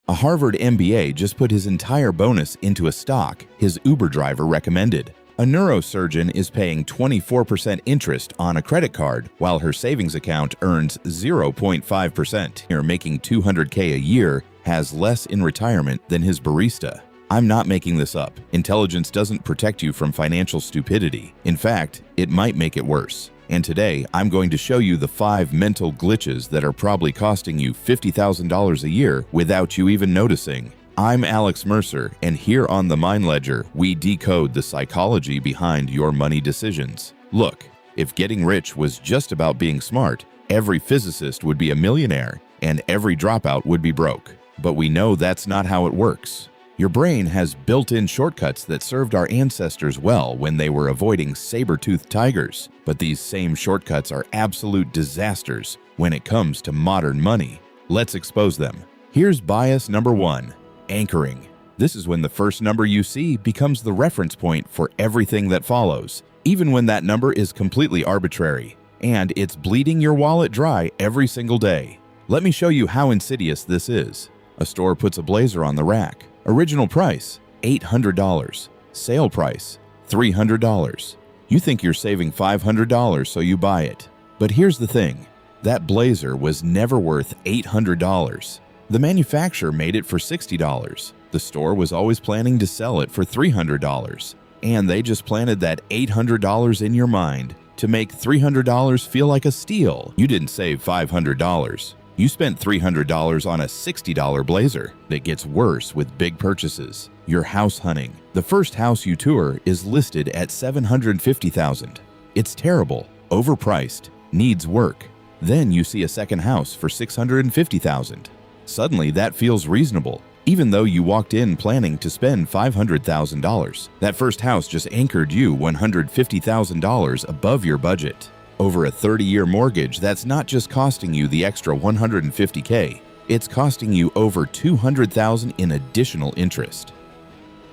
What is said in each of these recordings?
A Harvard MBA just put his entire bonus into a stock his Uber driver recommended. A neurosurgeon is paying 24% interest on a credit card while her savings account earns 0.5%. Here, making $200K a year has less in retirement than his barista. I'm not making this up. Intelligence doesn't protect you from financial stupidity. In fact, it might make it worse. And today, I'm going to show you the 5 mental glitches that are probably costing you $50,000 a year without you even noticing. I'm Alex Mercer, and here on the Mind Ledger, we decode the psychology behind your money decisions. Look, if getting rich was just about being smart, every physicist would be a millionaire, and every dropout would be broke. But we know that's not how it works. Your brain has built-in shortcuts that served our ancestors well when they were avoiding saber-toothed tigers. But these same shortcuts are absolute disasters when it comes to modern money. Let's expose them. Here's bias number 1, anchoring. This is when the first number you see becomes the reference point for everything that follows, even when that number is completely arbitrary. And it's bleeding your wallet dry every single day. Let me show you how insidious this is. A store puts a blazer on the rack. Original price, $800. Sale price, $300. You think you're saving $500, so you buy it. But here's the thing. That blazer was never worth $800. The manufacturer made it for $60. The store was always planning to sell it for $300. And they just planted that $800 in your mind to make $300 feel like a steal. You didn't save $500. You spent $300 on a $60 blazer. It gets worse with big purchases. You're house hunting. The first house you tour is listed at $750,000. It's terrible, overpriced, needs work. Then you see a second house for $650,000. Suddenly that feels reasonable, even though you walked in planning to spend $500,000. That first house just anchored you $150,000 above your budget. Over a 30-year mortgage, that's not just costing you the extra $150K, it's costing you over $200,000 in additional interest.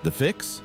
The fix?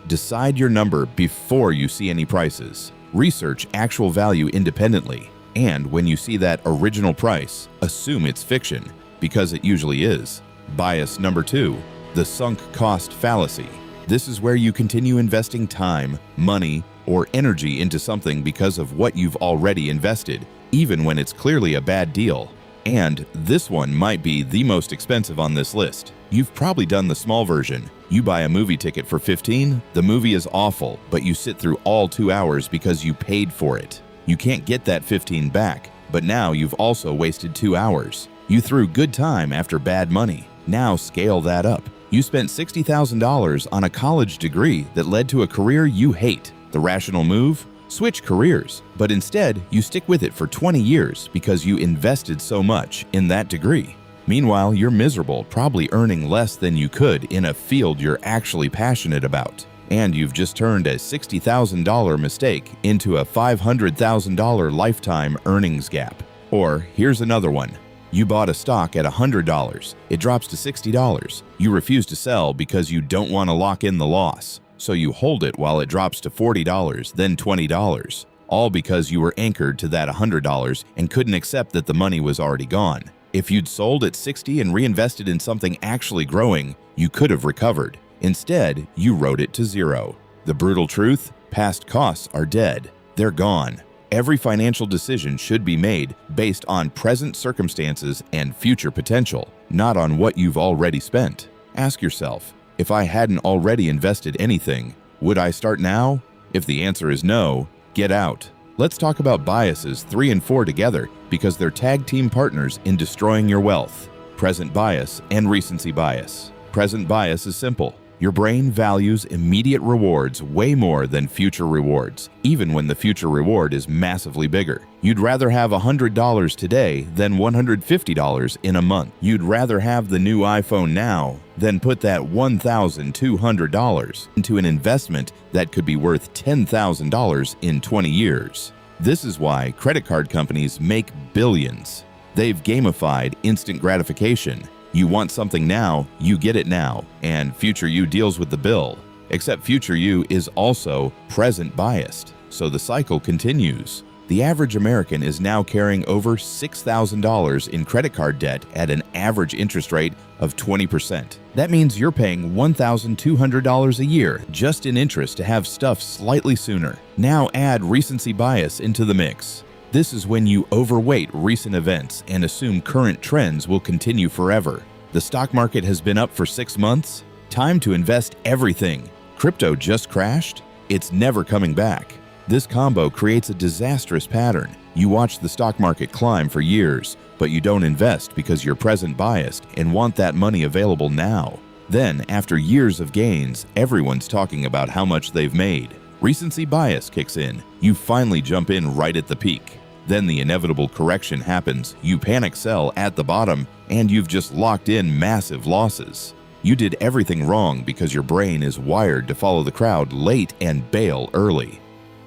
Decide your number before you see any prices. Research actual value independently. And when you see that original price, assume it's fiction, because it usually is. Bias number 2, the sunk cost fallacy. This is where you continue investing time, money, or energy into something because of what you've already invested, even when it's clearly a bad deal. And this one might be the most expensive on this list. You've probably done the small version. You buy a movie ticket for $15, the movie is awful, but you sit through all 2 hours because you paid for it. You can't get that $15 back, but now you've also wasted 2 hours. You threw good time after bad money. Now scale that up. You spent $60,000 on a college degree that led to a career you hate. The rational move? Switch careers. But instead, you stick with it for 20 years because you invested so much in that degree. Meanwhile, you're miserable, probably earning less than you could in a field you're actually passionate about. And you've just turned a $60,000 mistake into a $500,000 lifetime earnings gap. Or here's another one. You bought a stock at $100. It drops to $60. You refuse to sell because you don't want to lock in the loss. So you hold it while it drops to $40, then $20, all because you were anchored to that $100 and couldn't accept that the money was already gone. If you'd sold at $60 and reinvested in something actually growing, you could have recovered. Instead, you wrote it to $0. The brutal truth? Past costs are dead. They're gone. Every financial decision should be made based on present circumstances and future potential, not on what you've already spent. Ask yourself, if I hadn't already invested anything, would I start now? If the answer is no, get out. Let's talk about biases 3 and 4 together because they're tag team partners in destroying your wealth. Present bias and recency bias. Present bias is simple. Your brain values immediate rewards way more than future rewards, even when the future reward is massively bigger. You'd rather have $100 today than $150 in a month. You'd rather have the new iPhone now than put that $1,200 into an investment that could be worth $10,000 in 20 years. This is why credit card companies make billions. They've gamified instant gratification. You want something now, you get it now, and future you deals with the bill. Except future you is also present biased, so the cycle continues. The average American is now carrying over $6,000 in credit card debt at an average interest rate of 20%. That means you're paying $1,200 a year just in interest to have stuff slightly sooner. Now add recency bias into the mix. This is when you overweight recent events and assume current trends will continue forever. The stock market has been up for 6 months? Time to invest everything. Crypto just crashed? It's never coming back. This combo creates a disastrous pattern. You watch the stock market climb for years, but you don't invest because you're present biased and want that money available now. Then, after years of gains, everyone's talking about how much they've made. Recency bias kicks in. You finally jump in right at the peak. Then the inevitable correction happens. You panic sell at the bottom, and you've just locked in massive losses. You did everything wrong because your brain is wired to follow the crowd late and bail early.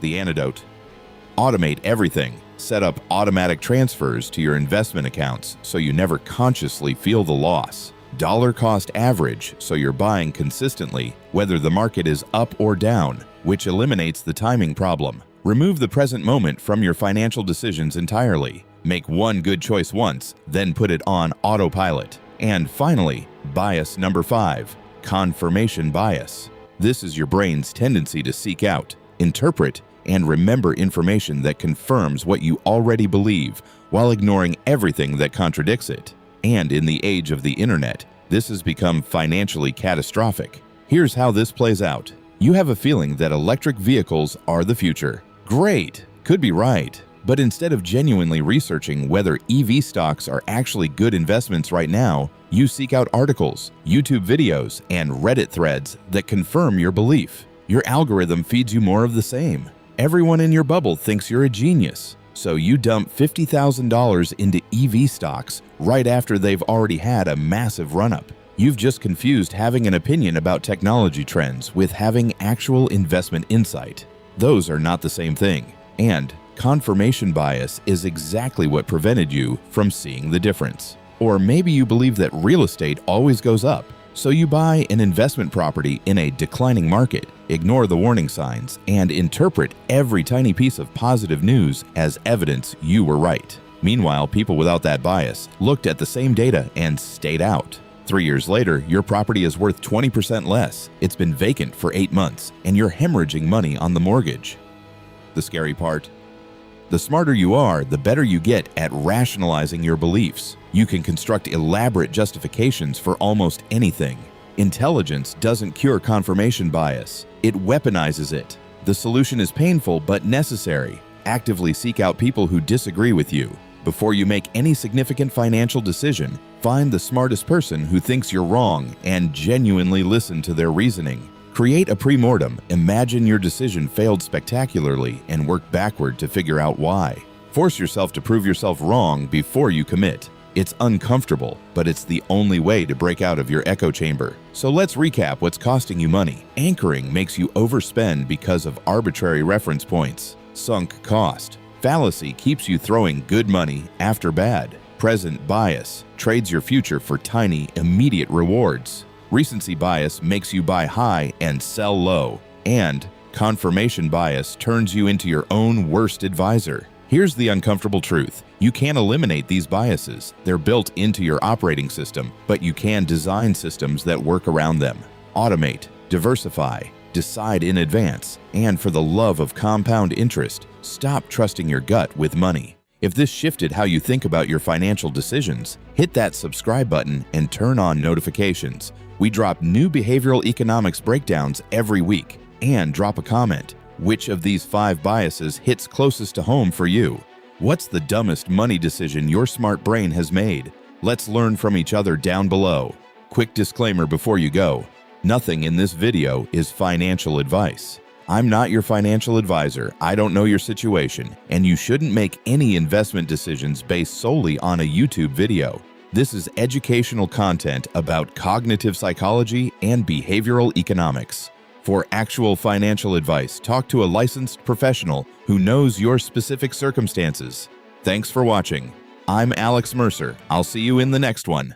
The antidote: automate everything. Set up automatic transfers to your investment accounts so you never consciously feel the loss. Dollar cost average so you're buying consistently, whether the market is up or down, which eliminates the timing problem. Remove the present moment from your financial decisions entirely. Make one good choice once, then put it on autopilot. And finally, bias number 5, confirmation bias. This is your brain's tendency to seek out, interpret, and remember information that confirms what you already believe while ignoring everything that contradicts it. And in the age of the internet, this has become financially catastrophic. Here's how this plays out. You have a feeling that electric vehicles are the future. Great, could be right. But instead of genuinely researching whether EV stocks are actually good investments right now, you seek out articles, YouTube videos, and Reddit threads that confirm your belief. Your algorithm feeds you more of the same. Everyone in your bubble thinks you're a genius, so you dump $50,000 into EV stocks right after they've already had a massive run-up. You've just confused having an opinion about technology trends with having actual investment insight. Those are not the same thing. And confirmation bias is exactly what prevented you from seeing the difference. Or maybe you believe that real estate always goes up, so you buy an investment property in a declining market, ignore the warning signs, and interpret every tiny piece of positive news as evidence you were right. Meanwhile, people without that bias looked at the same data and stayed out. 3 years later, your property is worth 20% less. It's been vacant for 8 months, and you're hemorrhaging money on the mortgage. The scary part? The smarter you are, the better you get at rationalizing your beliefs. You can construct elaborate justifications for almost anything. Intelligence doesn't cure confirmation bias. It weaponizes it. The solution is painful but necessary. Actively seek out people who disagree with you. Before you make any significant financial decision, find the smartest person who thinks you're wrong and genuinely listen to their reasoning. Create a pre-mortem, imagine your decision failed spectacularly, and work backward to figure out why. Force yourself to prove yourself wrong before you commit. It's uncomfortable, but it's the only way to break out of your echo chamber. So let's recap what's costing you money. Anchoring makes you overspend because of arbitrary reference points. Sunk cost. Fallacy keeps you throwing good money after bad. Present bias trades your future for tiny, immediate rewards. Recency bias makes you buy high and sell low. And confirmation bias turns you into your own worst advisor. Here's the uncomfortable truth. You can't eliminate these biases. They're built into your operating system, but you can design systems that work around them. Automate, diversify, decide in advance, and for the love of compound interest, stop trusting your gut with money. If this shifted how you think about your financial decisions, hit that subscribe button and turn on notifications. We drop new behavioral economics breakdowns every week. And drop a comment. Which of these 5 biases hits closest to home for you? What's the dumbest money decision your smart brain has made? Let's learn from each other down below. Quick disclaimer before you go. Nothing in this video is financial advice. I'm not your financial advisor, I don't know your situation, and you shouldn't make any investment decisions based solely on a YouTube video. This is educational content about cognitive psychology and behavioral economics. For actual financial advice, talk to a licensed professional who knows your specific circumstances. Thanks for watching. I'm Alex Mercer. I'll see you in the next one.